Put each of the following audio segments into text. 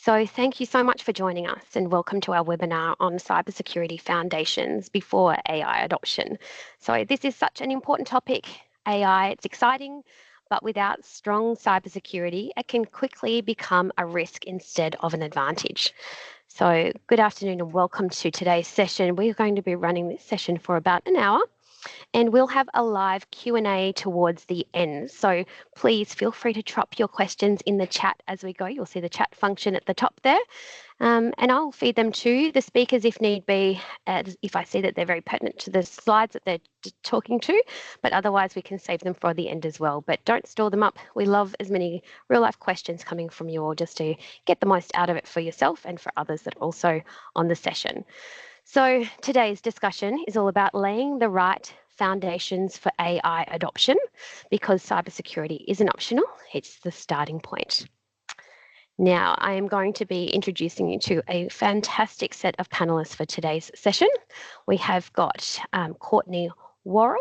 So thank you so much for joining us and welcome to our webinar on cybersecurity foundations before AI adoption. So this is such an important topic, AI, it's exciting, but without strong cybersecurity, it can quickly become a risk instead of an advantage. So good afternoon and welcome to today's session. We're going to be running this session for about an hour. And we'll have a live Q&A towards the end. So please feel free to drop your questions in the chat as we go. You'll see the chat function at the top there. And I'll feed them to the speakers if need be, if I see that they're very pertinent to the slides that they're talking to, but otherwise we can save them for the end as well. But don't store them up. We love as many real life questions coming from you all just to get the most out of it for yourself and for others that are also on the session. So today's discussion is all about laying the right foundations for AI adoption, because cybersecurity isn't optional, it's the starting point. Now, I am going to be introducing you to a fantastic set of panelists for today's session. We have got Courtney Worrell.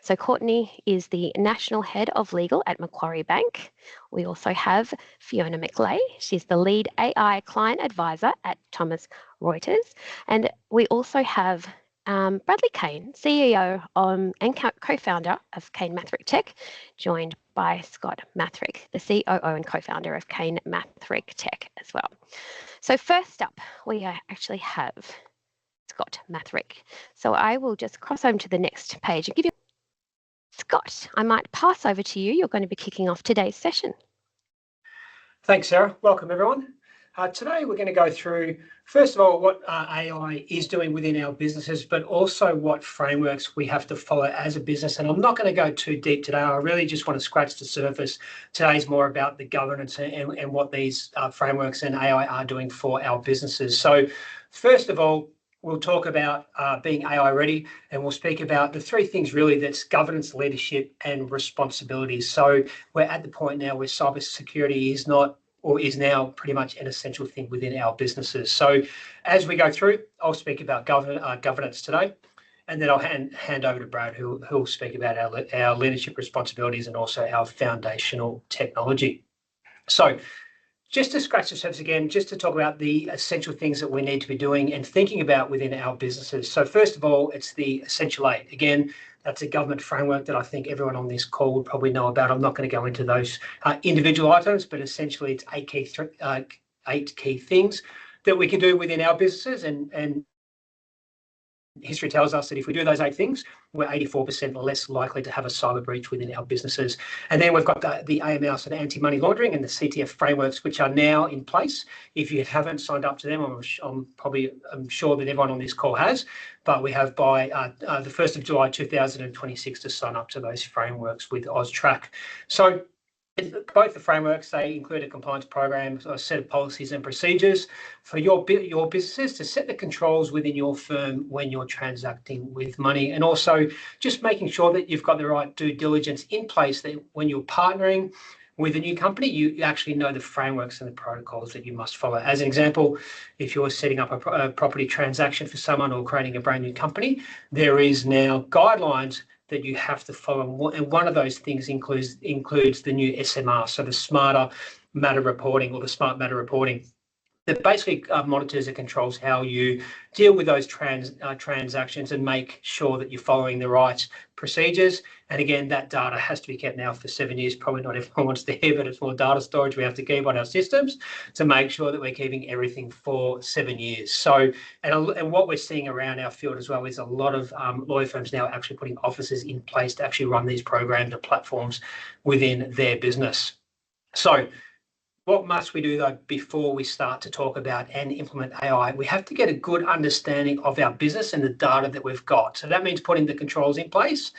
So Courtney is the National Head of Legal at Macquarie Bank. We also have Fiona McLay. She's the Lead AI Client Advisor at Thomson Reuters. And we also have Bradley Kane, CEO and co-founder of Kane Mathrick Tech, joined by Scott Mathrick, the COO and co-founder of Kane Mathrick Tech as well. So first up, we actually have Scott Mathrick. So I will just cross over to the next page and give you Scott, I might pass over to you. You're going to be kicking off today's session. Thanks, Sarah. Welcome, everyone. Today, we're going to go through, first of all, what AI is doing within our businesses, but also what frameworks we have to follow as a business. And I'm not going to go too deep today. I really just want to scratch the surface. Today's more about the governance and what these frameworks and AI are doing for our businesses. So first of all, we'll talk about being AI ready, and we'll speak about the three things really that's governance, leadership, and responsibility. So we're at the point now where cybersecurity is not, or is now pretty much an essential thing within our businesses. So as we go through, I'll speak about governance today, and then I'll hand over to Brad, who will speak about our leadership responsibilities and also our foundational technology. So just to scratch the surface again, just to talk about the essential things that we need to be doing and thinking about within our businesses. So first of all, it's the Essential 8. Again, that's a government framework that I think everyone on this call would probably know about. I'm not going to go into those individual items, but essentially it's eight key things that we can do within our businesses. And history tells us that if we do those 8 things, we're 84% less likely to have a cyber breach within our businesses. And then we've got the AML, so the anti-money laundering, and the CTF frameworks, which are now in place. If you haven't signed up to them, I'm sure that everyone on this call has, but we have by the 1st of July 2026 to sign up to those frameworks with AUSTRAC. So both the frameworks, they include a compliance program, a set of policies and procedures for your businesses to set the controls within your firm when you're transacting with money, and also just making sure that you've got the right due diligence in place, that when you're partnering with a new company, you actually know the frameworks and the protocols that you must follow. As an example, if you're setting up a property transaction for someone or creating a brand new company, there is now guidelines that you have to follow. And one of those things includes the new SMR, so the Smarter Matter Reporting, or the Smart Matter Reporting, that basically monitors and controls how you deal with those transactions and make sure that you're following the right procedures. And again, that data has to be kept now for 7 years. Probably not everyone wants to hear, but it's more data storage we have to keep on our systems to make sure that we're keeping everything for 7 years. So, and what we're seeing around our field as well is a lot of lawyer firms now actually putting offices in place to actually run these programs and platforms within their business. So, what must we do though before we start to talk about and implement AI? We have to get a good understanding of our business and the data that we've got. So that means putting the controls in place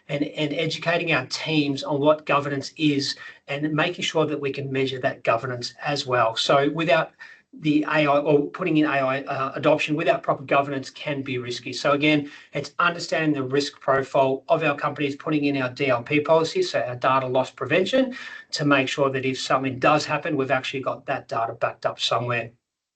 and educating our teams on what governance is, and making sure that we can measure that governance as well. So without the AI, or putting in AI adoption without proper governance, can be risky. So again, it's understanding the risk profile of our companies, putting in our DLP policy, so our data loss prevention, to make sure that if something does happen, we've actually got that data backed up somewhere.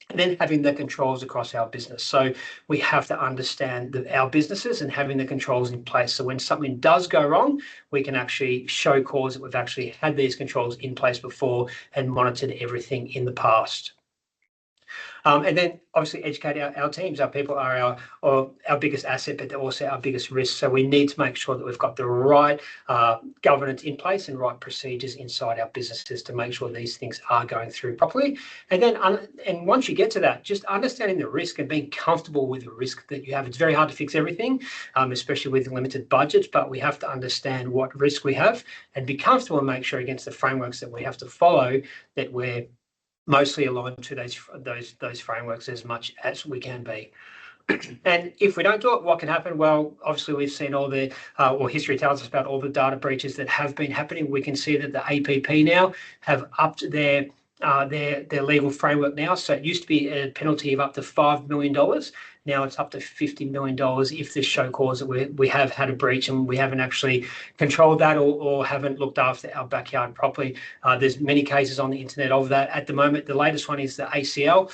And then having the controls across our business. So we have to understand our businesses and having the controls in place. So when something does go wrong, we can actually show cause that we've actually had these controls in place before and monitored everything in the past. And then obviously educate our teams. Our people are our biggest asset, but they're also our biggest risk. So we need to make sure that we've got the right governance in place and right procedures inside our businesses to make sure these things are going through properly. And then, and once you get to that, just understanding the risk and being comfortable with the risk that you have. It's very hard to fix everything, especially with limited budgets, but we have to understand what risk we have and be comfortable and make sure against the frameworks that we have to follow that we're mostly aligned to those frameworks as much as we can be. And if we don't do it, what can happen? Well, obviously we've seen all the, or history tells us about all the data breaches that have been happening. We can see that the APP now have upped their legal framework now. So it used to be a penalty of up to $5 million. Now it's up to $50 million if this show cause that we have had a breach and we haven't actually controlled that or haven't looked after our backyard properly. There's many cases on the internet of that at the moment. The latest one is the ACL.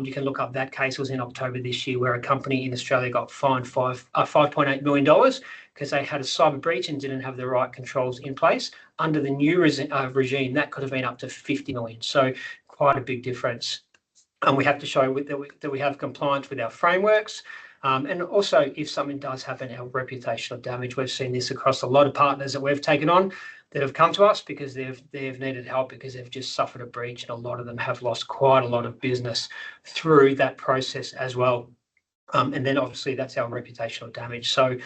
You can look up that case. It was in October this year where a company in Australia got fined $5.8 million because they had a cyber breach and didn't have the right controls in place. Under the new regime, that could have been up to 50 million. So quite a big difference. And we have to show that we have compliance with our frameworks. And also, if something does happen, our reputational damage. We've seen this across a lot of partners that we've taken on that have come to us because they've needed help because they've just suffered a breach, and a lot of them have lost quite a lot of business through that process as well. And then obviously that's our reputational damage. So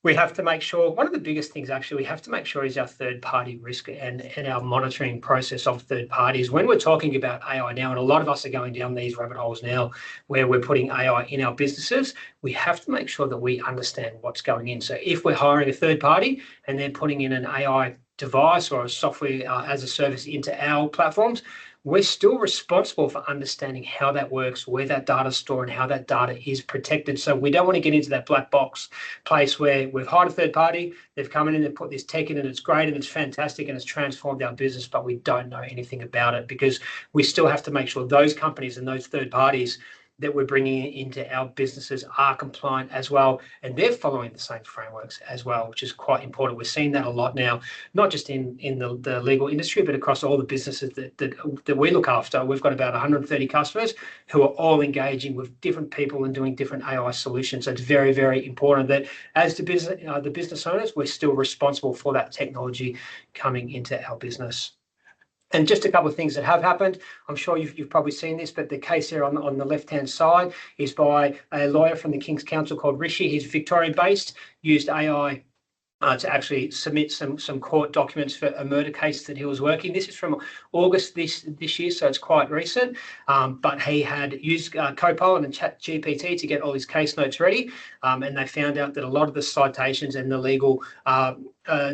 we have to make sure, one of the biggest things actually we have to make sure is our third-party risk and our monitoring process of third parties. When we're talking about AI now, and a lot of us are going down these rabbit holes now where we're putting AI in our businesses, we have to make sure that we understand what's going in. So if we're hiring a third party and they're putting in an AI device or a software as a service into our platforms, we're still responsible for understanding how that works, where that data is stored, and how that data is protected. So we don't want to get into that black box place where we've hired a third party, they've come in and they've put this tech in and it's great and it's fantastic and it's transformed our business, but we don't know anything about it because we still have to make sure those companies and those third parties that we're bringing into our businesses are compliant as well, and they're following the same frameworks as well, which is quite important. We're seeing that a lot now, not just in the legal industry, but across all the businesses that we look after. We've got about 130 customers who are all engaging with different people and doing different AI solutions. So it's very, very important that as the business owners, we're still responsible for that technology coming into our business. And just a couple of things that have happened. I'm sure you've probably seen this, but the case here on the left-hand side is by a lawyer from the King's Council called Rishi. He's Victorian-based, used AI to actually submit some court documents for a murder case that he was working. This is from August this year, so it's quite recent. But he had used Copilot and ChatGPT to get all his case notes ready, and they found out that a lot of the citations and the legal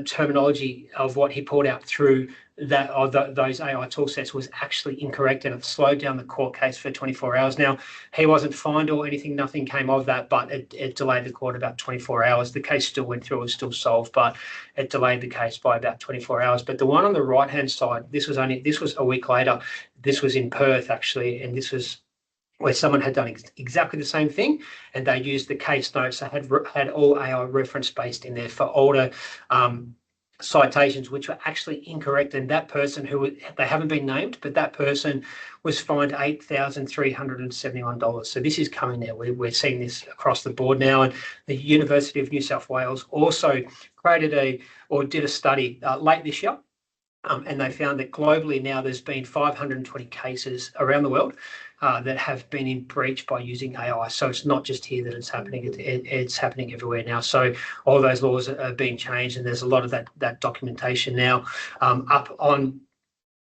terminology of what he pulled out through those AI tool sets was actually incorrect, and it slowed down the court case for 24 hours. Now, he wasn't fined or anything, nothing came of that, but it delayed the court about 24 hours. The case still went through, it was still solved, but it delayed the case by about 24 hours. But the one on the right-hand side, this was a week later. This was in Perth, actually, and this was where someone had done exactly the same thing, and they used the case notes. They had all AI reference based in there for older citations, which were actually incorrect. And that person, they haven't been named, but that person was fined $8,371. So this is coming now. We're seeing this across the board now. And the University of New South Wales also did a study late this year. And they found that globally now there's been 520 cases around the world that have been in breach by using AI. So it's not just here that it's happening, it's happening everywhere now. So all those laws are being changed, and there's a lot of that documentation now up on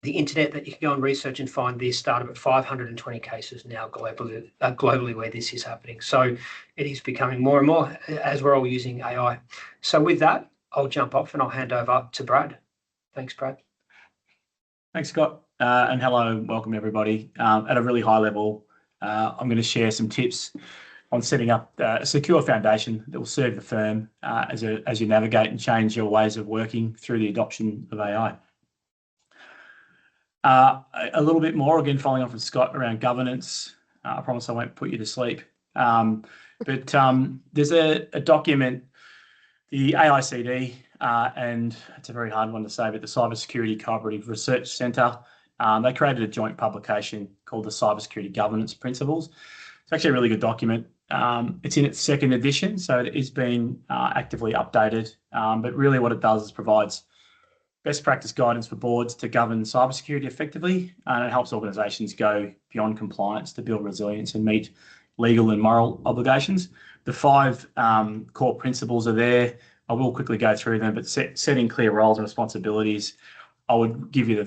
the internet that you can go and research and find this started at 520 cases now globally where this is happening. So it is becoming more and more as we're all using AI. So with that, I'll jump off and I'll hand over to Brad. Thanks, Brad. Thanks, Scott. And hello, welcome everybody. At a really high level, I'm going to share some tips on setting up a secure foundation that will serve the firm as you navigate and change your ways of working through the adoption of AI. A little bit more, again, following on from Scott around governance. I promise I won't put you to sleep. But there's a document, the AICD, and it's a very hard one to say, but the Cybersecurity Cooperative Research Centre They created a joint publication called the Cybersecurity Governance Principles. It's actually a really good document. It's in its second edition, so it is being actively updated. But really what it does is provides best practice guidance for boards to govern cybersecurity effectively, and it helps organisations go beyond compliance to build resilience and meet legal and moral obligations. The 5 core principles are there. I will quickly go through them, but setting clear roles and responsibilities, I would give you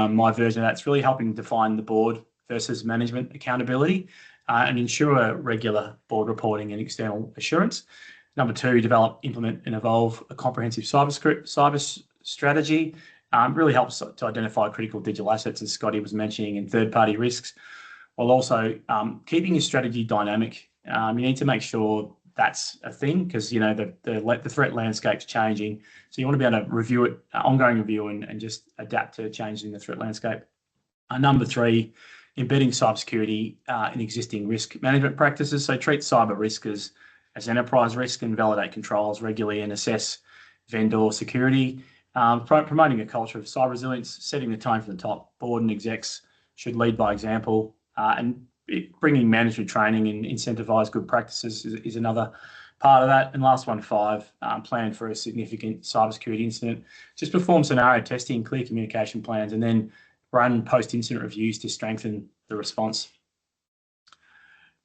my version of that. It's really helping define the board versus management accountability and ensure regular board reporting and external assurance. Number 2, develop, implement and evolve a comprehensive cyber strategy. Really helps to identify critical digital assets, as Scotty was mentioning, and third-party risks, while also keeping your strategy dynamic. You need to make sure that's a thing, because the threat landscape's changing. So you want to be able to review it, ongoing review, and just adapt to changes in the threat landscape. Number 3, embedding cybersecurity in existing risk management practices. So treat cyber risk as enterprise risk and validate controls regularly and assess vendor security. Promoting a culture of cyber resilience, setting the tone from the top. Board and execs should lead by example, and bringing mandatory training and incentivise good practices is another part of that. And last one, 5, plan for a significant cybersecurity incident. Just perform scenario testing, clear communication plans, and then run post-incident reviews to strengthen the response.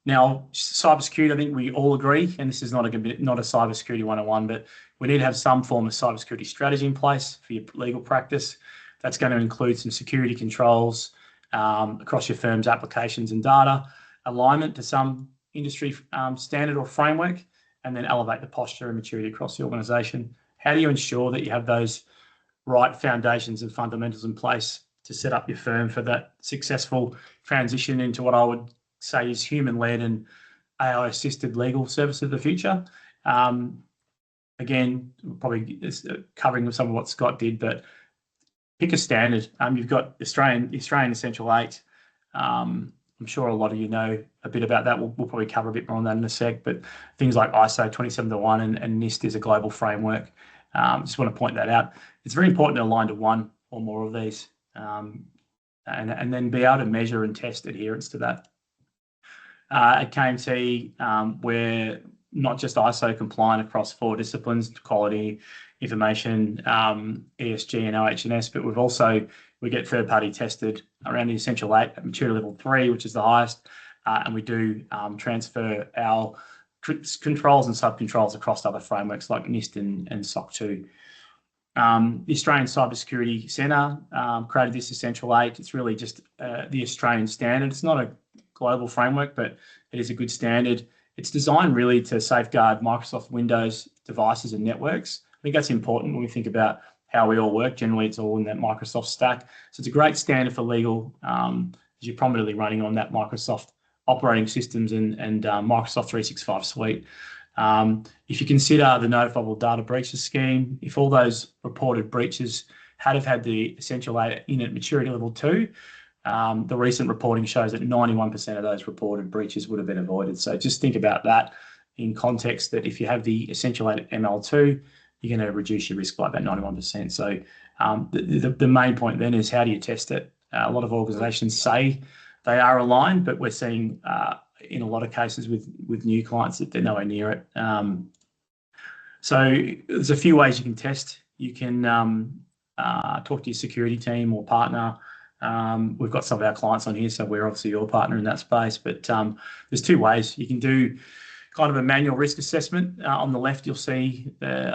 Now, cybersecurity, I think we all agree, and this is not a cybersecurity 101, but we need to have some form of cybersecurity strategy in place for your legal practice. That's going to include some security controls across your firm's applications and data, alignment to some industry standard or framework, and then elevate the posture and maturity across the organisation. How do you ensure that you have those right foundations and fundamentals in place to set up your firm for that successful transition into what I would say is human-led and AI-assisted legal service of the future? Again, probably covering some of what Scott did, but pick a standard. You've got the Australian Essential 8. I'm sure a lot of you know a bit about that. We'll probably cover a bit more on that in a sec, but things like ISO 27001 and NIST is a global framework. Just want to point that out. It's very important to align to one or more of these, and then be able to measure and test adherence to that. At KMT, we're not just ISO compliant across 4 disciplines: quality, information, ESG, and OH&S, but we get third-party tested around the Essential 8 at maturity level 3, which is the highest, and we do transfer our controls and sub-controls across other frameworks like NIST and SOC 2. The Australian Cybersecurity Centre created this Essential 8. It's really just the Australian standard. It's not a global framework, but it is a good standard. It's designed really to safeguard Microsoft Windows devices and networks. I think that's important when we think about how we all work. Generally, it's all in that Microsoft stack. So it's a great standard for legal, as you're prominently running on that Microsoft operating systems and Microsoft 365 suite. If you consider the notifiable data breaches scheme, if all those reported breaches had had the Essential 8 in at maturity level 2, the recent reporting shows that 91% of those reported breaches would have been avoided. So just think about that in context, that if you have the Essential 8 ML2, you're going to reduce your risk by about 91%. So the main point then is, how do you test it? A lot of organisations say they are aligned, but we're seeing in a lot of cases with new clients that they're nowhere near it. So there's a few ways you can test. You can talk to your security team or partner. We've got some of our clients on here, so we're obviously your partner in that space. But there's 2 ways. You can do kind of a manual risk assessment. On the left, you'll see the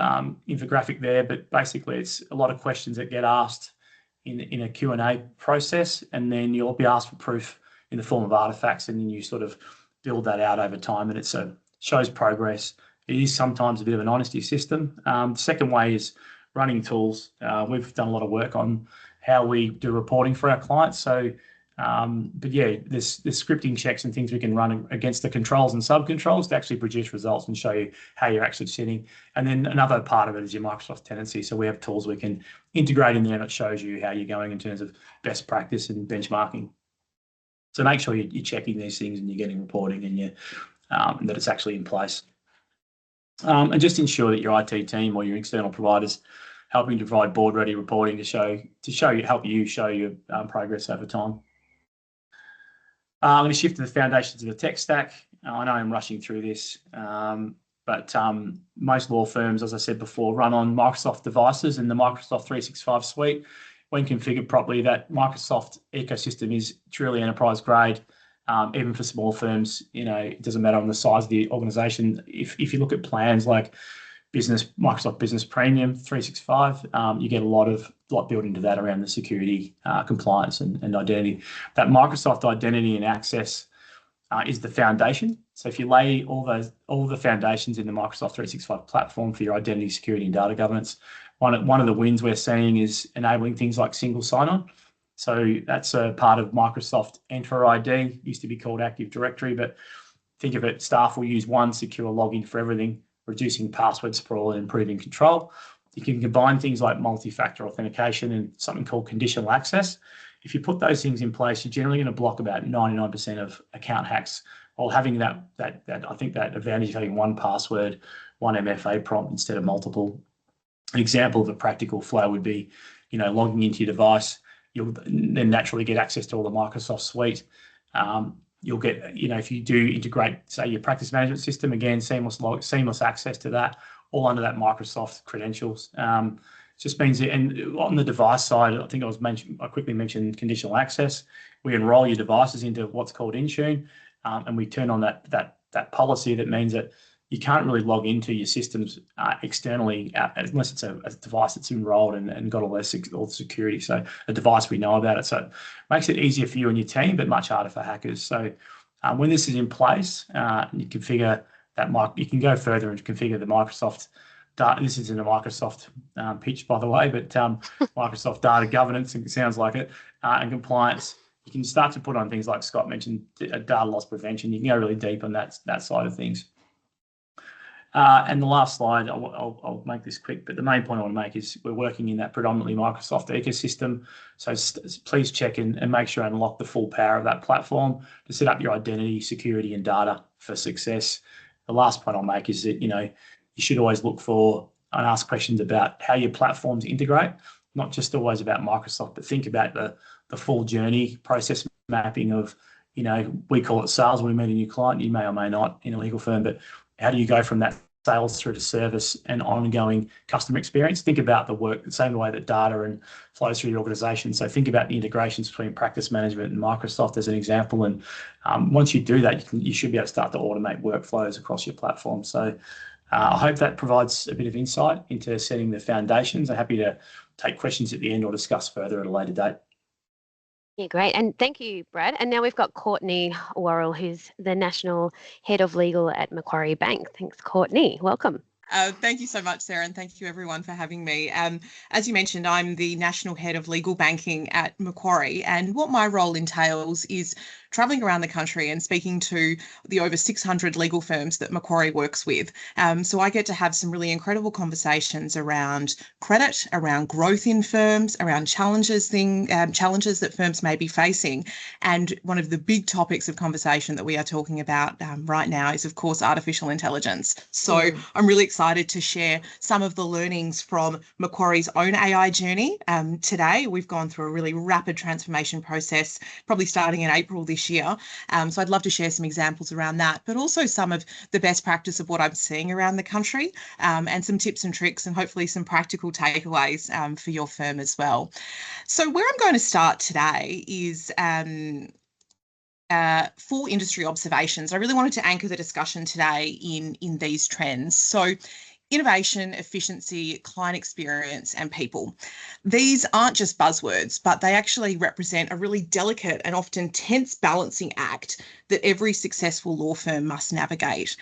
infographic there, but basically it's a lot of questions that get asked in a Q&A process, and then you'll be asked for proof in the form of artifacts, and then you sort of build that out over time, and it shows progress. It is sometimes a bit of an honesty system. The second way is running tools. We've done a lot of work on how we do reporting for our clients. So, but yeah, there's scripting checks and things we can run against the controls and sub-controls to actually produce results and show you how you're actually sitting. And then another part of it is your Microsoft tenancy. So we have tools we can integrate in there that shows you how you're going in terms of best practice and benchmarking. So make sure you're checking these things and you're getting reporting and that it's actually in place. And just ensure that your IT team or your external providers helping to provide board-ready reporting to help you show your progress over time. I'm going to shift to the foundations of the tech stack. I know I'm rushing through this, but most law firms, as I said before, run on Microsoft devices and the Microsoft 365 suite. When configured properly, that Microsoft ecosystem is truly enterprise grade. Even for small firms, it doesn't matter on the size of the organization. If you look at plans like Microsoft Business Premium 365, you get a lot built into that around the security, compliance, and identity. That Microsoft identity and access is the foundation. So if you lay all the foundations in the Microsoft 365 platform for your identity, security, and data governance, one of the wins we're seeing is enabling things like single sign-on. So that's a part of Microsoft Entra ID, used to be called Active Directory, but think of it, staff will use one secure login for everything, reducing password sprawl and improving control. You can combine things like multi-factor authentication and something called conditional access. If you put those things in place, you're generally going to block about 99% of account hacks, while having that advantage of having one password, one MFA prompt instead of multiple. An example of a practical flow would be, logging into your device. You'll then naturally get access to all the Microsoft suite. You'll get, if you do integrate, say, your practice management system, again, seamless access to that, all under that Microsoft credentials. Just means that, and on the device side, I think I quickly mentioned conditional access. We enroll your devices into what's called Intune, and we turn on that policy that means that you can't really log into your systems externally unless it's a device that's enrolled and got all the security. So a device we know about it. So it makes it easier for you and your team, but much harder for hackers. So when this is in place, you configure that. You can go further and configure the Microsoft data. This isn't a Microsoft pitch, by the way, but Microsoft data governance, it sounds like it, and compliance. You can start to put on things like Scott mentioned, data loss prevention. You can go really deep on that side of things. And the last slide, I'll make this quick, but the main point I want to make is we're working in that predominantly Microsoft ecosystem. So please check and make sure and unlock the full power of that platform to set up your identity, security, and data for success. The last point I'll make is that, you should always look for and ask questions about how your platforms integrate, not just always about Microsoft, but think about the full journey process mapping of, we call it sales when we meet a new client. You may or may not in a legal firm, but how do you go from that sales through to service and ongoing customer experience? Think about the work the same way that data and flows through your organization. So think about the integrations between practice management and Microsoft as an example. And once you do that, you should be able to start to automate workflows across your platform. So I hope that provides a bit of insight into setting the foundations. I'm happy to take questions at the end or discuss further at a later date. Yeah, great. And thank you, Brad. And now we've got Courtney Worrell, who's the National Head of Legal at Macquarie Bank. Thanks, Courtney. Welcome. Thank you so much, Sarah, and thank you everyone for having me. As you mentioned, I'm the National Head of Legal Banking at Macquarie, and what my role entails is travelling around the country and speaking to the over 600 legal firms that Macquarie works with. So I get to have some really incredible conversations around credit, around growth in firms, around challenges that firms may be facing. And one of the big topics of conversation that we are talking about right now is, of course, artificial intelligence. So I'm really excited to share some of the learnings from Macquarie's own AI journey. Today, we've gone through a really rapid transformation process, probably starting in April this year. So I'd love to share some examples around that, but also some of the best practice of what I'm seeing around the country, and some tips and tricks and hopefully some practical takeaways for your firm as well. So where I'm going to start today is 4 industry observations. I really wanted to anchor the discussion today in these trends. So innovation, efficiency, client experience, and people. These aren't just buzzwords, but they actually represent a really delicate and often tense balancing act that every successful law firm must navigate.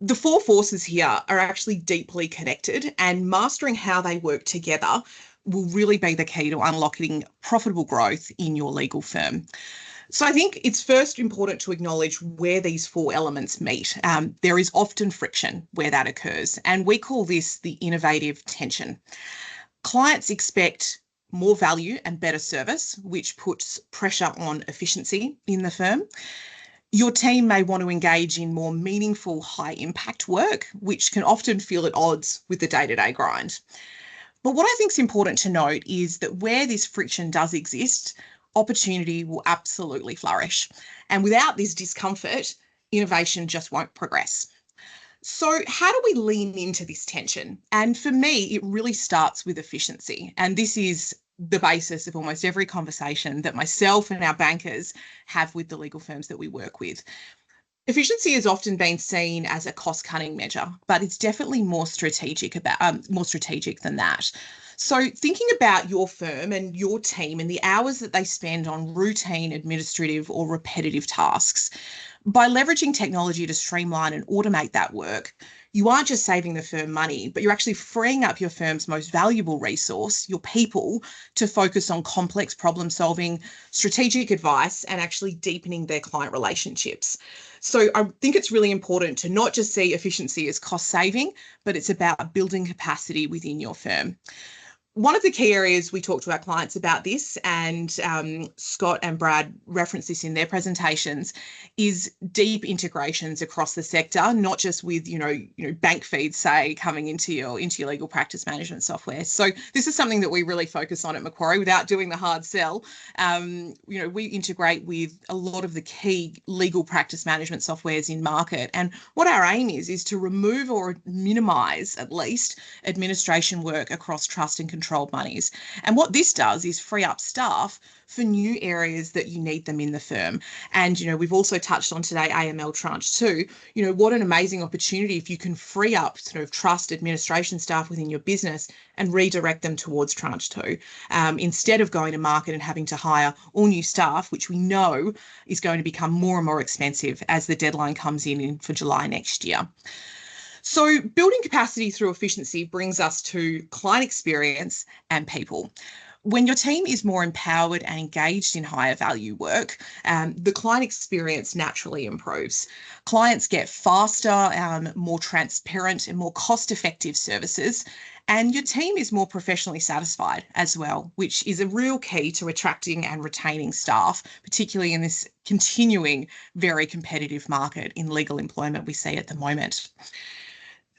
The 4 forces here are actually deeply connected, and mastering how they work together will really be the key to unlocking profitable growth in your legal firm. So I think it's first important to acknowledge where these 4 elements meet. There is often friction where that occurs, and we call this the innovative tension. Clients expect more value and better service, which puts pressure on efficiency in the firm. Your team may want to engage in more meaningful, high-impact work, which can often feel at odds with the day-to-day grind. But what I think is important to note is that where this friction does exist, opportunity will absolutely flourish. And without this discomfort, innovation just won't progress. So, how do we lean into this tension? And for me, it really starts with efficiency. And this is the basis of almost every conversation that myself and our bankers have with the legal firms that we work with. Efficiency has often been seen as a cost-cutting measure, but it's definitely more strategic than that. So thinking about your firm and your team and the hours that they spend on routine administrative or repetitive tasks, by leveraging technology to streamline and automate that work, you aren't just saving the firm money, but you're actually freeing up your firm's most valuable resource, your people, to focus on complex problem solving, strategic advice, and actually deepening their client relationships. So I think it's really important to not just see efficiency as cost saving, but it's about building capacity within your firm. One of the key areas we talk to our clients about this, and Scott and Brad reference this in their presentations, is deep integrations across the sector, not just with bank feeds, say, coming into your legal practice management software. So this is something that we really focus on at Macquarie without doing the hard sell. We integrate with a lot of the key legal practice management softwares in market, and what our aim is to remove or minimise at least administration work across trust and controlled monies. And what this does is free up staff for new areas that you need them in the firm. And, we've also touched on today AML Tranche 2. What an amazing opportunity if you can free up sort of trust administration staff within your business and redirect them towards Tranche 2, instead of going to market and having to hire all new staff, which we know is going to become more and more expensive as the deadline comes in for July next year. So building capacity through efficiency brings us to client experience and people. When your team is more empowered and engaged in higher value work, the client experience naturally improves. Clients get faster, more transparent and more cost-effective services, and your team is more professionally satisfied as well, which is a real key to attracting and retaining staff, particularly in this continuing very competitive market in legal employment we see at the moment.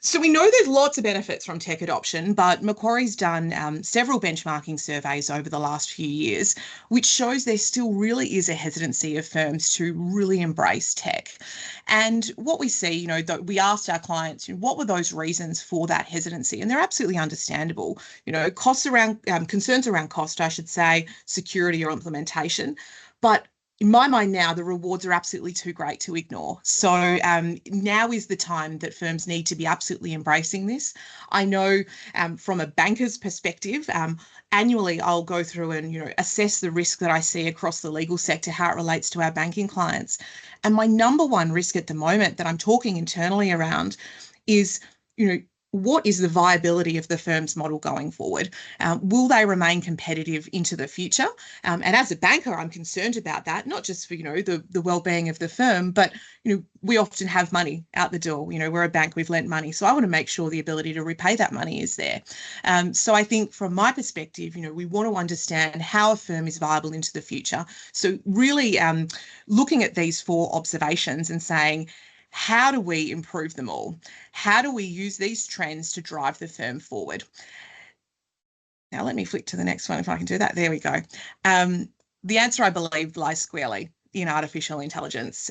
So we know there's lots of benefits from tech adoption, but Macquarie's done several benchmarking surveys over the last few years, which shows there still really is a hesitancy of firms to really embrace tech. And what we see, we asked our clients, what were those reasons for that hesitancy? And they're absolutely understandable. Concerns around cost, I should say, security or implementation. But in my mind now, the rewards are absolutely too great to ignore. So now is the time that firms need to be absolutely embracing this. I know from a banker's perspective, annually I'll go through and assess the risk that I see across the legal sector, how it relates to our banking clients. And my number one risk at the moment that I'm talking internally around is, what is the viability of the firm's model going forward? Will they remain competitive into the future? And as a banker, I'm concerned about that, not just for, the well-being of the firm, but, we often have money out the door. We're a bank, we've lent money. So I want to make sure the ability to repay that money is there. So I think from my perspective, we want to understand how a firm is viable into the future. So really looking at these 4 observations and saying, how do we improve them all? How do we use these trends to drive the firm forward? Now, let me flick to the next one if I can do that. There we go. The answer, I believe, lies squarely in artificial intelligence.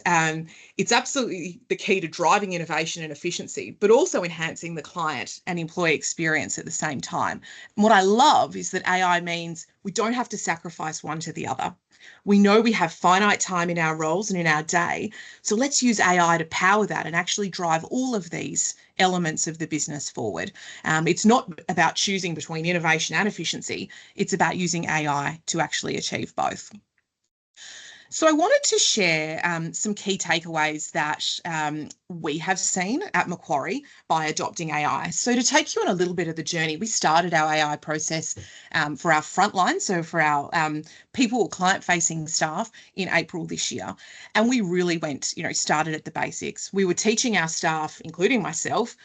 It's absolutely the key to driving innovation and efficiency, but also enhancing the client and employee experience at the same time. And what I love is that AI means we don't have to sacrifice one to the other. We know we have finite time in our roles and in our day, so let's use AI to power that and actually drive all of these elements of the business forward. It's not about choosing between innovation and efficiency, it's about using AI to actually achieve both. So I wanted to share some key takeaways that we have seen at Macquarie by adopting AI. So to take you on a little bit of the journey, we started our AI process for our frontline, so for our people, client-facing staff in April this year. And we really started at the basics. We were teaching our staff, including myself,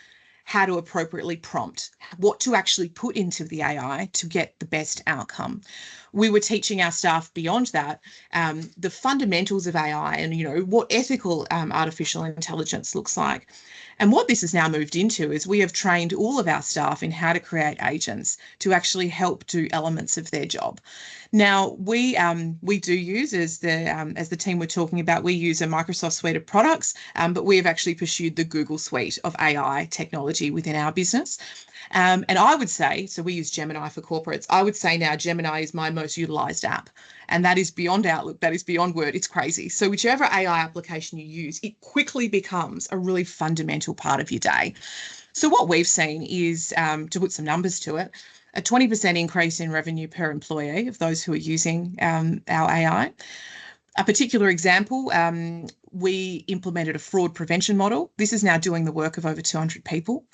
how to appropriately prompt, what to actually put into the AI to get the best outcome. We were teaching our staff beyond that, the fundamentals of AI and, what ethical artificial intelligence looks like. And what this has now moved into is we have trained all of our staff in how to create agents to actually help do elements of their job. Now, we do use, as the team we're talking about, we use a Microsoft suite of products, but we have actually pursued the Google suite of AI technology within our business. And I would say, so we use Gemini for corporates. I would say now Gemini is my most utilized app. And that is beyond Outlook, that is beyond Word. It's crazy. So whichever AI application you use, it quickly becomes a really fundamental part of your day. So what we've seen is, to put some numbers to it, a 20% increase in revenue per employee of those who are using our AI. A particular example, we implemented a fraud prevention model. This is now doing the work of over 200 people.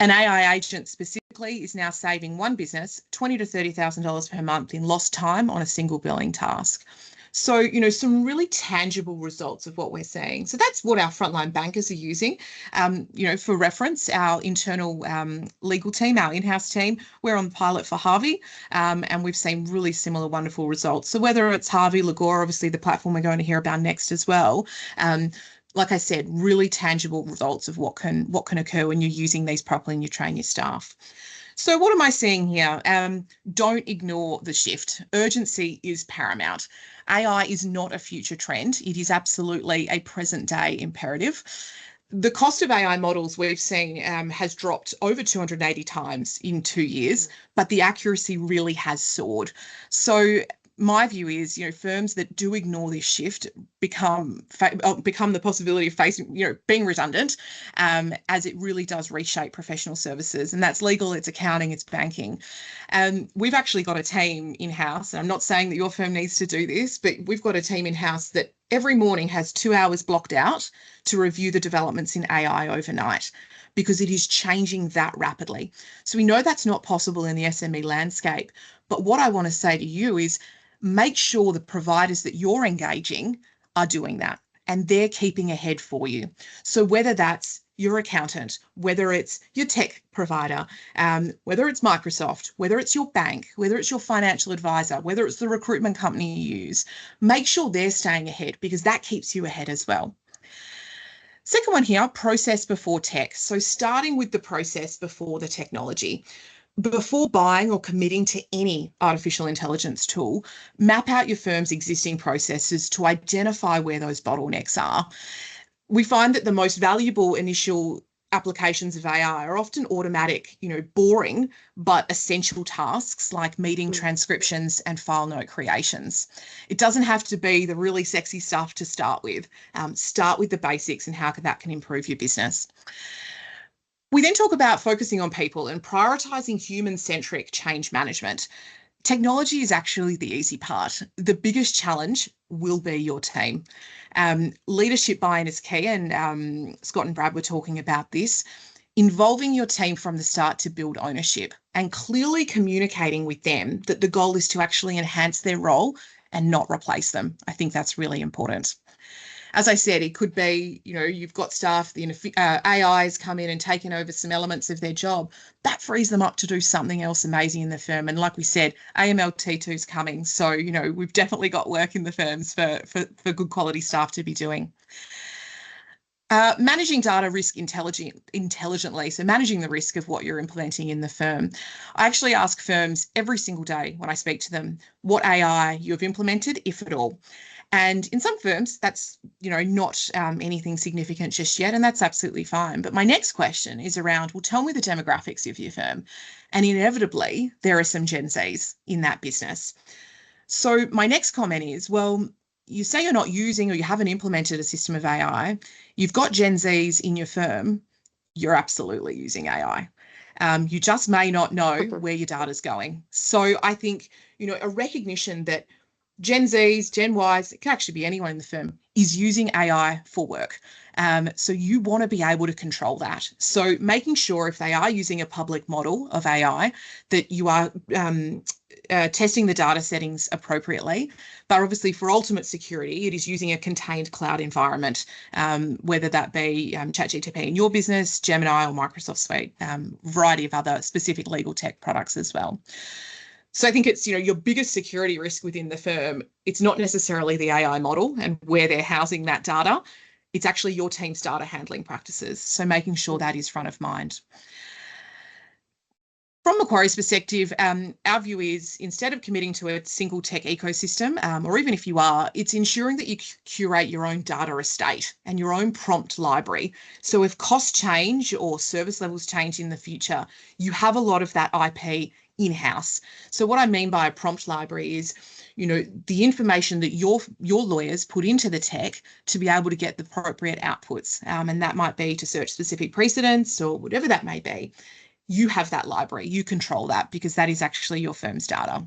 An AI agent specifically is now saving one business $20,000 to $30,000 per month in lost time on a single billing task. So, some really tangible results of what we're seeing. So that's what our frontline bankers are using. For reference, our internal legal team, our in-house team, we're on pilot for Harvey, and we've seen really similar wonderful results. So whether it's Harvey, Lagore, obviously the platform we're going to hear about next as well, like I said, really tangible results of what can occur when you're using these properly and you train your staff. So what am I seeing here? Don't ignore the shift. Urgency is paramount. AI is not a future trend. It is absolutely a present day imperative. The cost of AI models we've seen has dropped over 280 times in 2 years, but the accuracy really has soared. So my view is, firms that do ignore this shift become the possibility of facing, being redundant, as it really does reshape professional services, and that's legal, it's accounting, it's banking. We've actually got a team in-house, and I'm not saying that your firm needs to do this, but we've got a team in-house that every morning has 2 hours blocked out to review the developments in AI overnight, because it is changing that rapidly. So we know that's not possible in the SME landscape. But what I want to say to you is, make sure the providers that you're engaging are doing that and they're keeping ahead for you. So whether that's your accountant, whether it's your tech provider, whether it's Microsoft, whether it's your bank, whether it's your financial advisor, whether it's the recruitment company you use, make sure they're staying ahead, because that keeps you ahead as well. Second one here, process before tech. So starting with the process before the technology. Before buying or committing to any artificial intelligence tool, map out your firm's existing processes to identify where those bottlenecks are. We find that the most valuable initial applications of AI are often automatic, boring, but essential tasks like meeting transcriptions and file note creations. It doesn't have to be the really sexy stuff to start with. Start with the basics and how that can improve your business. We then talk about focusing on people and prioritising human-centric change management. Technology is actually the easy part. The biggest challenge will be your team. Leadership buy-in is key, and Scott and Brad were talking about this. Involving your team from the start to build ownership and clearly communicating with them that the goal is to actually enhance their role and not replace them. I think that's really important. As I said, it could be, you've got staff, AIs come in and taken over some elements of their job. That frees them up to do something else amazing in the firm. And like we said, AML T2 is coming. So, we've definitely got work in the firms for good quality staff to be doing. Managing data risk intelligently, so managing the risk of what you're implementing in the firm. I actually ask firms every single day when I speak to them what AI you have implemented, if at all. And in some firms, that's, not anything significant just yet, and that's absolutely fine. But my next question is around, well, tell me the demographics of your firm. And inevitably, there are some Gen Zs in that business. So my next comment is, well, you say you're not using or you haven't implemented a system of AI. You've got Gen Zs in your firm. You're absolutely using AI. You just may not know where your data's going. So I think, a recognition that Gen Zs, Gen Ys, it can actually be anyone in the firm, is using AI for work. So you want to be able to control that. So making sure if they are using a public model of AI that you are testing the data settings appropriately. But obviously for ultimate security, it is using a contained cloud environment, whether that be ChatGPT in your business, Gemini or Microsoft Suite, variety of other specific legal tech products as well. So I think it's, your biggest security risk within the firm. It's not necessarily the AI model and where they're housing that data. It's actually your team's data handling practices. So making sure that is front of mind. From Macquarie's perspective, our view is instead of committing to a single tech ecosystem, or even if you are, it's ensuring that you curate your own data estate and your own prompt library. So if costs change or service levels change in the future, you have a lot of that IP in-house. So what I mean by a prompt library is, the information that your lawyers put into the tech to be able to get the appropriate outputs. And that might be to search specific precedents or whatever that may be. You have that library, you control that because that is actually your firm's data.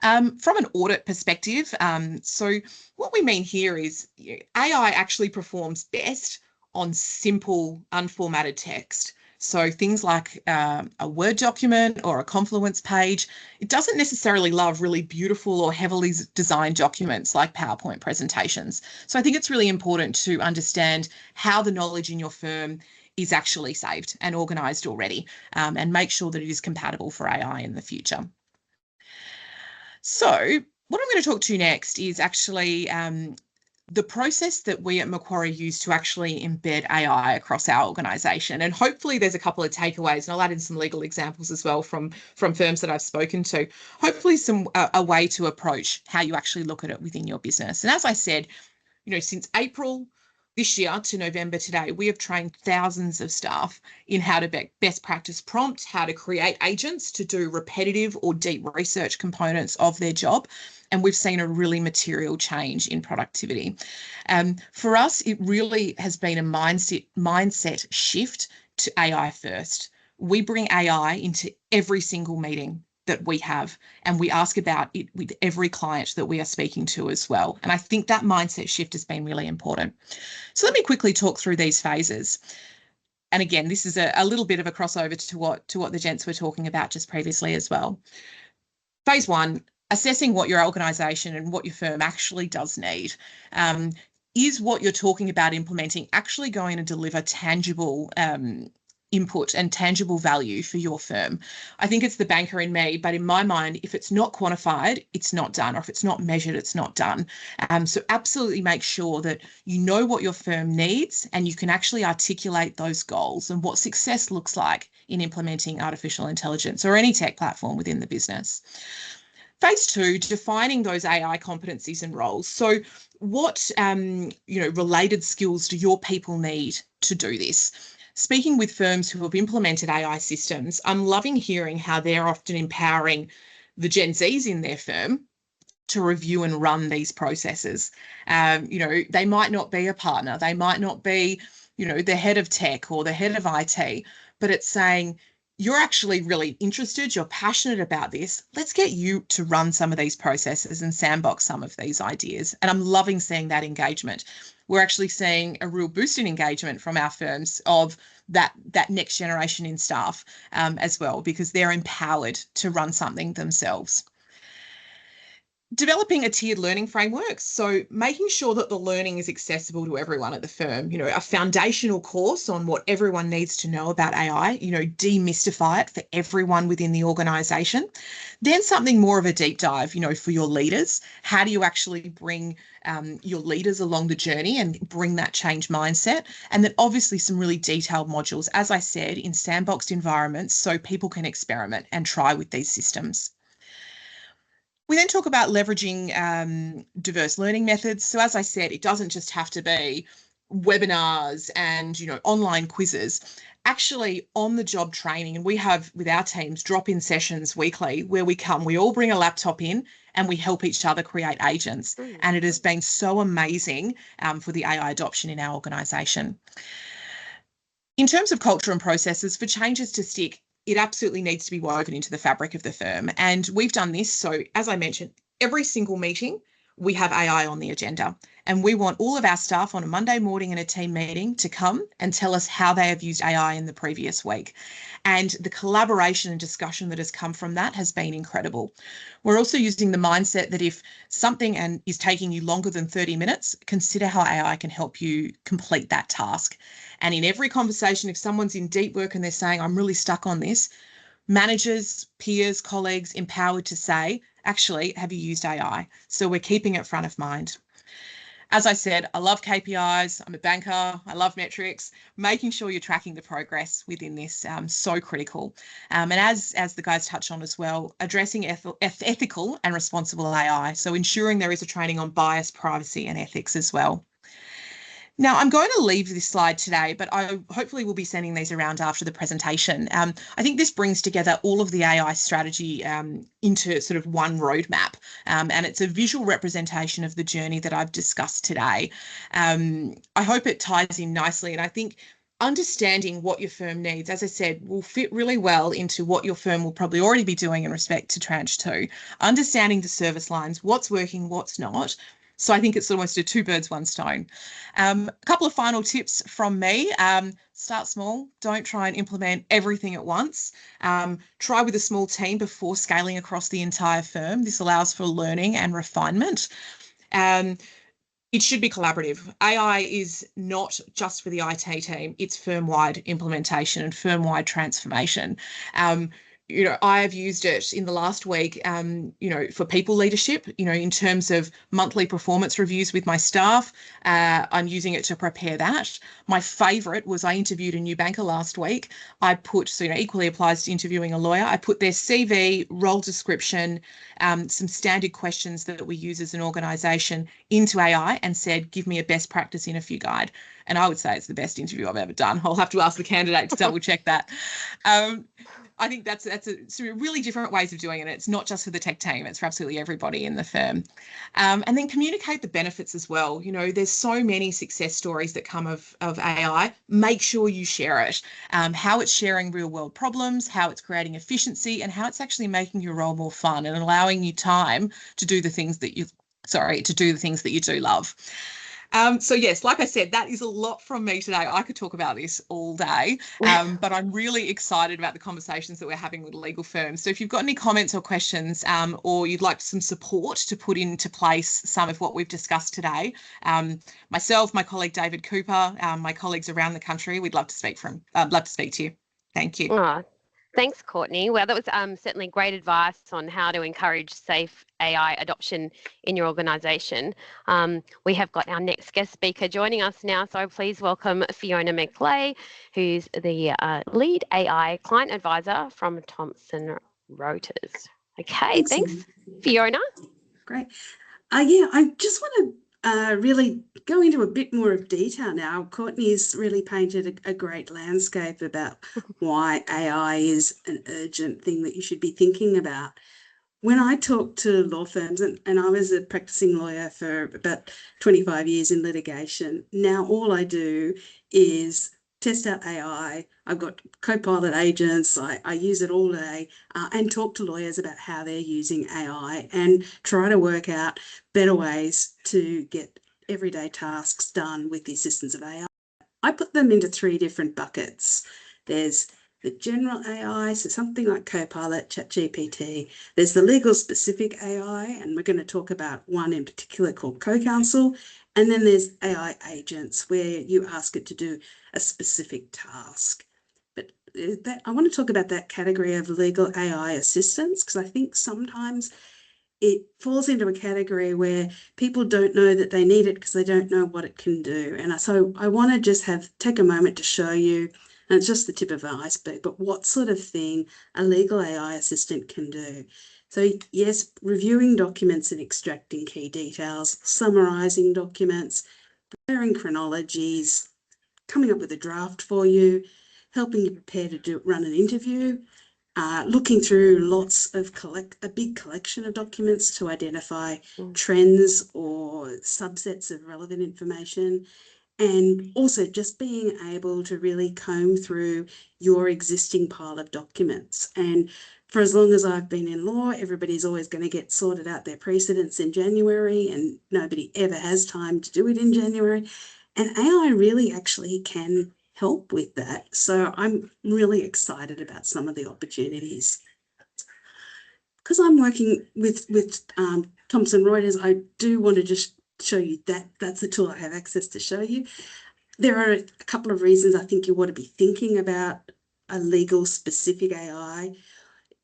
From an audit perspective, so what we mean here is AI actually performs best on simple, unformatted text. So things like a Word document or a Confluence page, it doesn't necessarily love really beautiful or heavily designed documents like PowerPoint presentations. So I think it's really important to understand how the knowledge in your firm is actually saved and organised already, and make sure that it is compatible for AI in the future. So what I'm going to talk to next is actually the process that we at Macquarie use to actually embed AI across our organisation. And hopefully there's a couple of takeaways, and I'll add in some legal examples as well from firms that I've spoken to. Hopefully a way to approach how you actually look at it within your business. And as I said, since April this year to November today, we have trained thousands of staff in how to best practice prompt, how to create agents to do repetitive or deep research components of their job. And we've seen a really material change in productivity. For us, it really has been a mindset shift to AI first. We bring AI into every single meeting that we have, and we ask about it with every client that we are speaking to as well. And I think that mindset shift has been really important. So let me quickly talk through these phases. And again, this is a little bit of a crossover to what the gents were talking about just previously as well. Phase one, assessing what your organisation and what your firm actually does need. Is what you're talking about implementing actually going to deliver tangible input and tangible value for your firm? I think it's the banker in me, but in my mind, if it's not quantified, it's not done, or if it's not measured, it's not done. So absolutely make sure that you know what your firm needs and you can actually articulate those goals and what success looks like in implementing artificial intelligence or any tech platform within the business. Phase two, defining those AI competencies and roles. So what related skills do your people need to do this? Speaking with firms who have implemented AI systems, I'm loving hearing how they're often empowering the Gen Zs in their firm to review and run these processes. They might not be a partner, they might not be, the head of tech or the head of IT, but it's saying, you're actually really interested, you're passionate about this, let's get you to run some of these processes and sandbox some of these ideas. And I'm loving seeing that engagement. We're actually seeing a real boost in engagement from our firms of that next generation in staff as well, because they're empowered to run something themselves. Developing a tiered learning framework. So making sure that the learning is accessible to everyone at the firm, a foundational course on what everyone needs to know about AI, demystify it for everyone within the organisation. Then something more of a deep dive, for your leaders. How do you actually bring your leaders along the journey and bring that change mindset? And then obviously some really detailed modules, as I said, in sandboxed environments so people can experiment and try with these systems. We then talk about leveraging diverse learning methods. So as I said, it doesn't just have to be webinars and online quizzes. Actually on-the-job training, and we have with our teams drop-in sessions weekly where we all bring a laptop in and we help each other create agents. And it has been so amazing for the AI adoption in our organisation. In terms of culture and processes, for changes to stick, it absolutely needs to be woven into the fabric of the firm. And we've done this. So as I mentioned, every single meeting, we have AI on the agenda. And we want all of our staff on a Monday morning in a team meeting to come and tell us how they have used AI in the previous week. And the collaboration and discussion that has come from that has been incredible. We're also using the mindset that if something is taking you longer than 30 minutes, consider how AI can help you complete that task. And in every conversation, if someone's in deep work and they're saying, I'm really stuck on this, managers, peers, colleagues empowered to say, actually, have you used AI? So we're keeping it front of mind. As I said, I love KPIs. I'm a banker. I love metrics. Making sure you're tracking the progress within this so critical. And as the guys touched on as well, addressing ethical and responsible AI. So ensuring there is a training on bias, privacy, and ethics as well. Now, I'm going to leave this slide today, but I hopefully will be sending these around after the presentation. I think this brings together all of the AI strategy into sort of one roadmap, and it's a visual representation of the journey that I've discussed today. I hope it ties in nicely, and I think understanding what your firm needs, as I said, will fit really well into what your firm will probably already be doing in respect to tranche 2. Understanding the service lines, what's working, what's not. So I think it's almost a 2 birds, 1 stone. A couple of final tips from me. Start small. Don't try and implement everything at once. Try with a small team before scaling across the entire firm. This allows for learning and refinement. It should be collaborative. AI is not just for the IT team. It's firm-wide implementation and firm-wide transformation. I have used it in the last week, for people leadership, in terms of monthly performance reviews with my staff. I'm using it to prepare that. My favourite was I interviewed a new banker last week. I put, equally applies to interviewing a lawyer. I put their CV, role description, some standard questions that we use as an organisation into AI and said, give me a best practice interview guide. And I would say it's the best interview I've ever done. I'll have to ask the candidate to double check that. I think that's really different ways of doing it. It's not just for the tech team, it's for absolutely everybody in the firm. And then communicate the benefits as well. There's so many success stories that come of AI. Make sure you share it. How it's sharing real world problems, how it's creating efficiency, and how it's actually making your role more fun and allowing you time to do the things that you do love. So yes, like I said, that is a lot from me today. I could talk about this all day, but I'm really excited about the conversations that we're having with legal firms. So if you've got any comments or questions, or you'd like some support to put into place some of what we've discussed today, myself, my colleague David Cooper, my colleagues around the country, we'd love to speak to you. Thank you. Oh, thanks, Courtney. Well, that was certainly great advice on how to encourage safe AI adoption in your organisation. We have got our next guest speaker joining us now, so please welcome Fiona McLay, who's the lead AI client advisor from Thomson Reuters. Okay, thanks, Fiona. Great. I just want to really go into a bit more of detail now. Courtney's really painted a great landscape about why AI is an urgent thing that you should be thinking about. When I talk to law firms, and I was a practicing lawyer for about 25 years in litigation, now all I do is test out AI. I've got Copilot agents. I use it all day and talk to lawyers about how they're using AI and try to work out better ways to get everyday tasks done with the assistance of AI. I put them into 3 different buckets. There's the general AI, so something like Copilot, ChatGPT. There's the legal specific AI, and we're going to talk about one in particular called CoCounsel. And then there's AI agents where you ask it to do a specific task. But I want to talk about that category of legal AI assistance, because I think sometimes it falls into a category where people don't know that they need it because they don't know what it can do. And so I want to just take a moment to show you, and it's just the tip of the iceberg, but what sort of thing a legal AI assistant can do. So yes, reviewing documents and extracting key details, summarising documents, preparing chronologies, coming up with a draft for you, helping you prepare to run an interview, looking through a big collection of documents to identify trends or subsets of relevant information, and also just being able to really comb through your existing pile of documents and For as long as I've been in law, everybody's always going to get sorted out their precedents in January, and nobody ever has time to do it in January. And AI really actually can help with that. So I'm really excited about some of the opportunities. Because I'm working with Thomson Reuters, I do want to just show you that that's the tool I have access to show you. There are a couple of reasons I think you want to be thinking about a legal specific AI.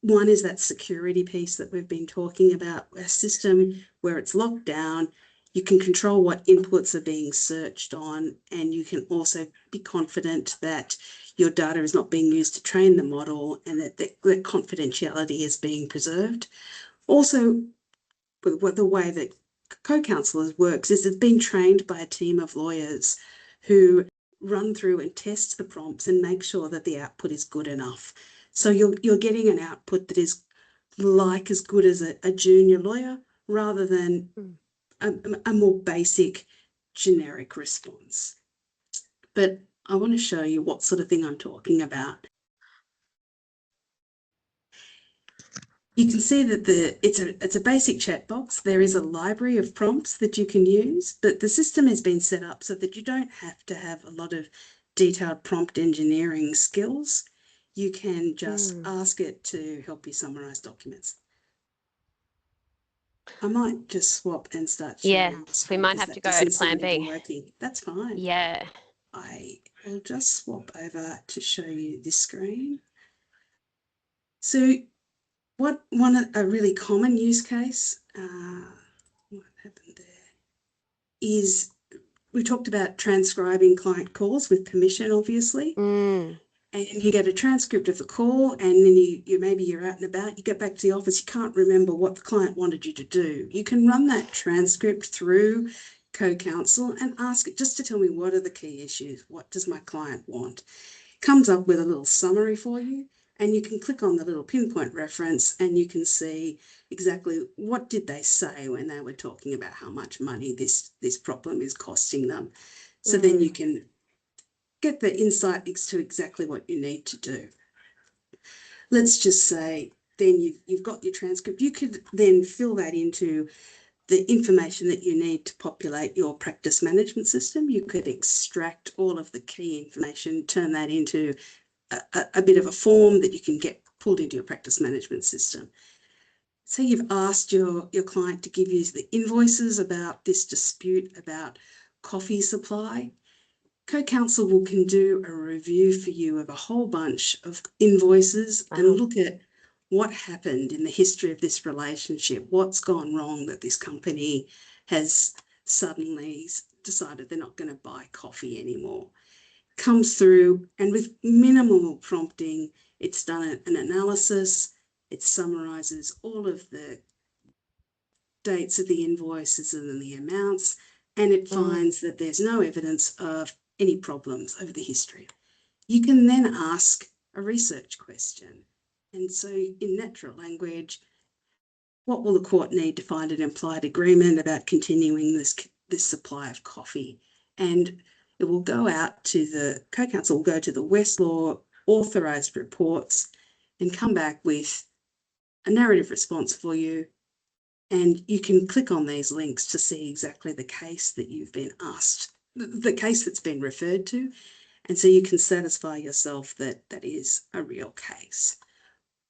One is that security piece that we've been talking about, a system where it's locked down, you can control what inputs are being searched on, and you can also be confident that your data is not being used to train the model and that the confidentiality is being preserved. Also, the way that co-counselors works is it's been trained by a team of lawyers who run through and test the prompts and make sure that the output is good enough. So you're getting an output that is like as good as a junior lawyer rather than a more basic generic response. But I want to show you what sort of thing I'm talking about. You can see that it's a basic chat box. There is a library of prompts that you can use, but the system has been set up so that you don't have to have a lot of detailed prompt engineering skills. You can just ask it to help you summarize documents. I might just swap and start sharing. Yes, we might have to go to plan B. Working. That's fine. Yeah. I will just swap over to show you this screen. So a really common use case, what happened there, is we talked about transcribing client calls with permission, obviously. And you get a transcript of the call, and then you maybe you're out and about, you get back to the office, you can't remember what the client wanted you to do. You can run that transcript through co-counsel and ask it just to tell me what are the key issues, what does my client want. It comes up with a little summary for you, and you can click on the little pinpoint reference and you can see exactly what did they say when they were talking about how much money this problem is costing them. So then you can get the insight to exactly what you need to do. Let's just say then you've got your transcript. You could then fill that into the information that you need to populate your practice management system. You could extract all of the key information, turn that into a bit of a form that you can get pulled into your practice management system. So you've asked your client to give you the invoices about this dispute about coffee supply. Co-counsel can do a review for you of a whole bunch of invoices and look at what happened in the history of this relationship, what's gone wrong that this company has suddenly decided they're not going to buy coffee anymore. Comes through, and with minimal prompting, it's done an analysis, it summarizes all of the dates of the invoices and the amounts, and it finds that there's no evidence of any problems over the history. You can then ask a research question. And so in natural language, what will the court need to find an implied agreement about continuing this supply of coffee? And it will go out to the co-counsel, will go to the Westlaw authorised reports and come back with a narrative response for you. And you can click on these links to see exactly the case that you've been asked, the case that's been referred to. And so you can satisfy yourself that that is a real case.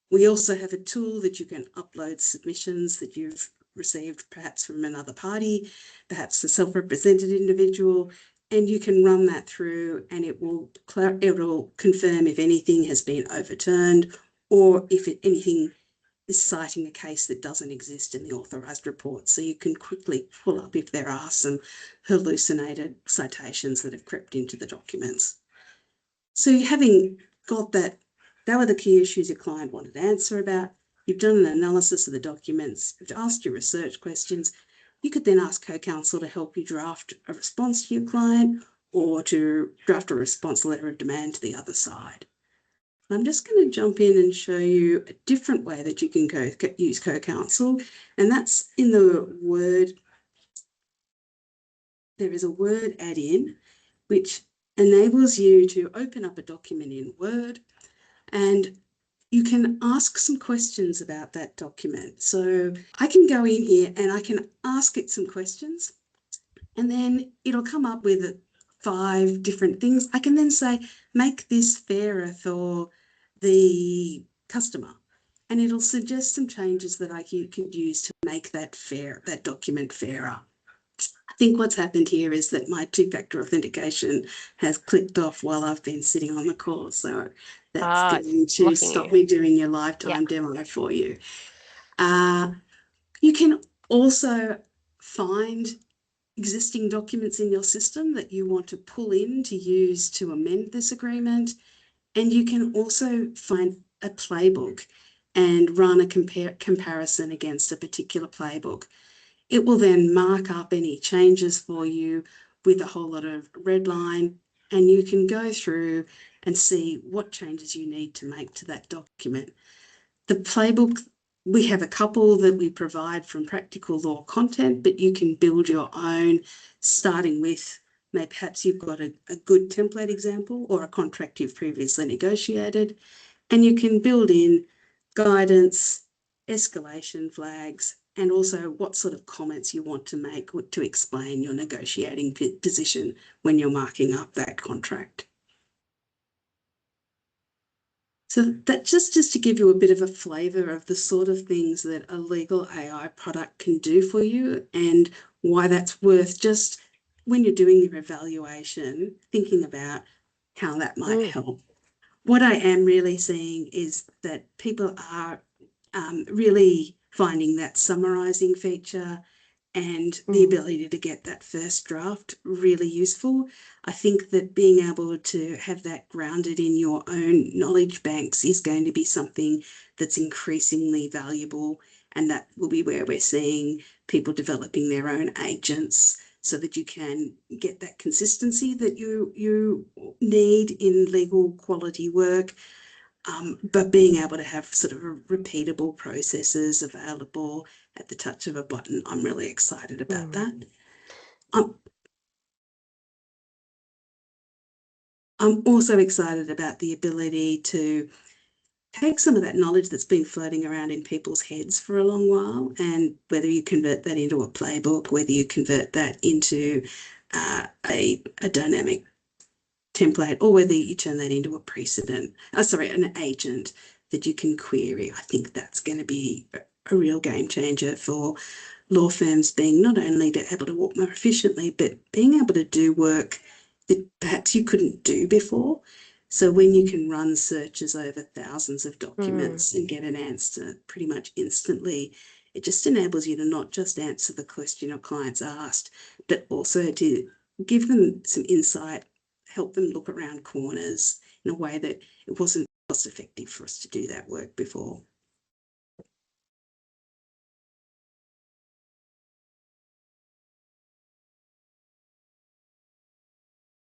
We also have a tool that you can upload submissions that you've received perhaps from another party, perhaps a self-represented individual, and you can run that through and it will confirm if anything has been overturned or if anything is citing a case that doesn't exist in the authorised report. So you can quickly pull up if there are some hallucinated citations that have crept into the documents. So having got that, they were the key issues your client wanted to answer about. You've done an analysis of the documents, you've asked your research questions. You could then ask co-counsel to help you draft a response to your client or to draft a response letter of demand to the other side. I'm just going to jump in and show you a different way that you can use co-counsel, and that's in the Word. There is a Word add-in which enables you to open up a document in Word, and you can ask some questions about that document. So I can go in here and I can ask it some questions, and then it'll come up with 5 different things. I can then say, make this fairer for the customer. And it'll suggest some changes that I could use to make that document fairer. I think what's happened here is that my 2-factor authentication has clicked off while I've been sitting on the call. So that's It's going to blocking stop you. me doing your Yeah. lifetime demo for you. You can also find existing documents in your system that you want to pull in to use to amend this agreement. And you can also find a playbook and run a comparison against a particular playbook. It will then mark up any changes for you with a whole lot of red line, and you can go through and see what changes you need to make to that document. The playbook, we have a couple that we provide from Practical Law Content, but you can build your own, starting with maybe perhaps you've got a good template example or a contract you've previously negotiated, and you can build in guidance, escalation flags, and also what sort of comments you want to make to explain your negotiating position when you're marking up that contract. So that just to give you a bit of a flavour of the sort of things that a legal AI product can do for you, and why that's worth just when you're doing your evaluation, thinking about how that might help. What I am really seeing is that people are really finding that summarising feature and the ability to get that first draft really useful. I think that being able to have that grounded in your own knowledge banks is going to be something that's increasingly valuable, and that will be where we're seeing people developing their own agents so that you can get that consistency that you need in legal quality work. But being able to have sort of repeatable processes available at the touch of a button, I'm really excited about that. I'm also excited about the ability to take some of that knowledge that's been floating around in people's heads for a long while, and whether you convert that into a playbook, whether you convert that into a dynamic template, or whether you turn that into a precedent, an agent that you can query. I think that's going to be a real game changer for law firms, being not only able to work more efficiently, but being able to do work that perhaps you couldn't do before. So when you can run searches over thousands of documents and get an answer pretty much instantly, it just enables you to not just answer the question your clients asked, but also to give them some insight, help them look around corners in a way that it wasn't cost effective for us to do that work before.